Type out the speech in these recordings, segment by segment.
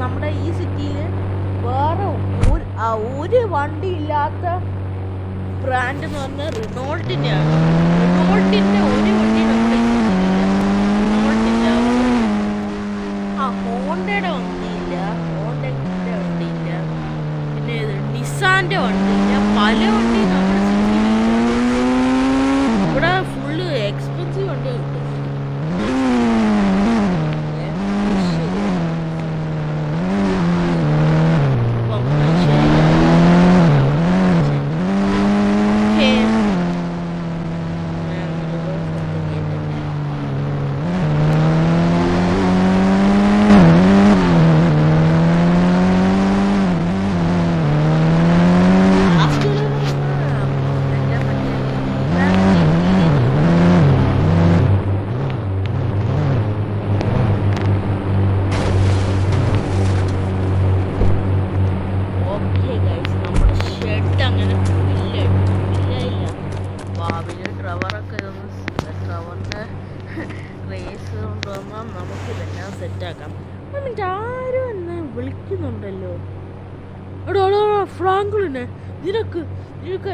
നമ്മുടെ ഈ സിറ്റിയിൽ വേറെ ഒരു വണ്ടി ഇല്ലാത്ത ബ്രാൻഡ് എന്ന് പറഞ്ഞാൽ റിനോൾട്ടിൻ്റെയാണ്. റിനോൾട്ടിൻ്റെ ഒരു വണ്ടി നമ്മുടെ റിനോൾട്ടില്ല. ഹോണ്ടയുടെ വണ്ടിയില്ല, ഹോണ്ടയുടെ വണ്ടിയില്ല, പിന്നെ നിസാൻ്റെ വണ്ടിയില്ല, പല വണ്ടി നമ്മുടെ സിറ്റിയിലില്ല. ഇവിടെ ഫുള്ള് എക്സ്പെൻസീവ് വണ്ടി കിട്ടും. റേസ് കൊണ്ടുവന്നാൽ നമുക്ക് ഇതെല്ലാം സെറ്റാക്കാം. എന്നിട്ട് ആരും എന്നെ വിളിക്കുന്നുണ്ടല്ലോ. എടോ ഫ്രാങ്ക്ലിനെ, നിനക്ക്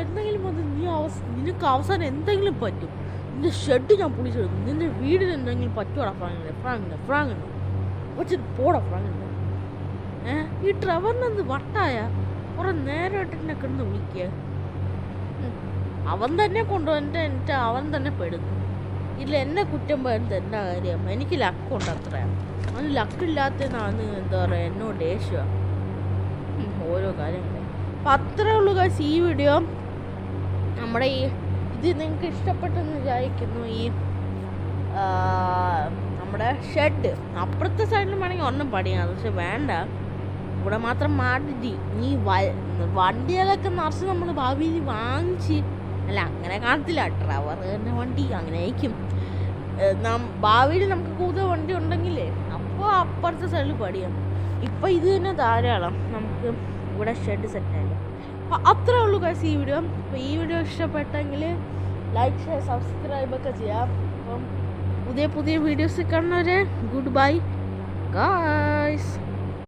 എന്തെങ്കിലും വന്ന് നിനക്ക് അവസാനം എന്തെങ്കിലും പറ്റും. നിന്റെ ഷെഡ് ഞാൻ പൊളിച്ചെടുക്കും. നിന്റെ വീടിന് എന്തെങ്കിലും പറ്റുവാടാ ഫ്രാങ്കിന് പക്ഷെ പോടാ ഫ്രാങ്കിന്. ഈ ട്രെവറിനെന്ത് വട്ടായ കുറെ നേരമായിട്ട് എന്നെ കിടന്ന് വിളിക്കുക. അവൻ തന്നെ കൊണ്ടുവന്നിട്ട് എന്നിട്ട് അവൻ തന്നെ പെടുന്നു. ഇല്ല, എന്നെ കുറ്റം പറയുന്നത് എന്താ കാര്യം? എനിക്ക് ലക്കുണ്ട്, അത്രയാണ്. അവന് ലക്കില്ലാത്തതാണ് എന്താ പറയുക, എന്നോട് ദേഷ്യമാണ് ഓരോ കാര്യങ്ങൾ. അപ്പം അത്രേ ഉള്ളൂ ഗൈസ് ഈ വീഡിയോ. നമ്മുടെ ഇത് നിങ്ങൾക്ക് ഇഷ്ടപ്പെട്ടെന്ന് വിചാരിക്കുന്നു. നമ്മുടെ ഷെഡ് അപ്പുറത്തെ സൈഡിൽ വേണമെങ്കിൽ ഒന്നും പണിയാണ്, പക്ഷെ വേണ്ട, ഇവിടെ മാത്രം മാറ്റി ഈ വണ്ടികളൊക്കെ നിറച്ച് നമ്മൾ ഭാവിയിൽ വാങ്ങിച്ച്, അല്ല അങ്ങനെ കാണത്തില്ല, ട്രവർ തന്നെ വണ്ടി അങ്ങനെ ആയിരിക്കും. ഭാവിയിൽ നമുക്ക് കൂടുതൽ വണ്ടി ഉണ്ടെങ്കിലേ അപ്പോൾ അപ്പുറത്തെ സൈഡിൽ പടിയാം. ഇപ്പം ഇത് തന്നെ ധാരാളം, നമുക്ക് ഇവിടെ ഷെഡ് സെറ്റായില്ല. അപ്പോൾ അത്രേ ഉള്ളൂ ഗൈസ് ഈ വീഡിയോ. അപ്പോൾ ഈ വീഡിയോ ഇഷ്ടപ്പെട്ടെങ്കിൽ ലൈക്ക്, ഷെയർ, സബ്സ്ക്രൈബൊക്കെ ചെയ്യാം. അപ്പം പുതിയ വീഡിയോസ് കാണുന്നവരെ ഗുഡ് ബൈ ഗൈസ്.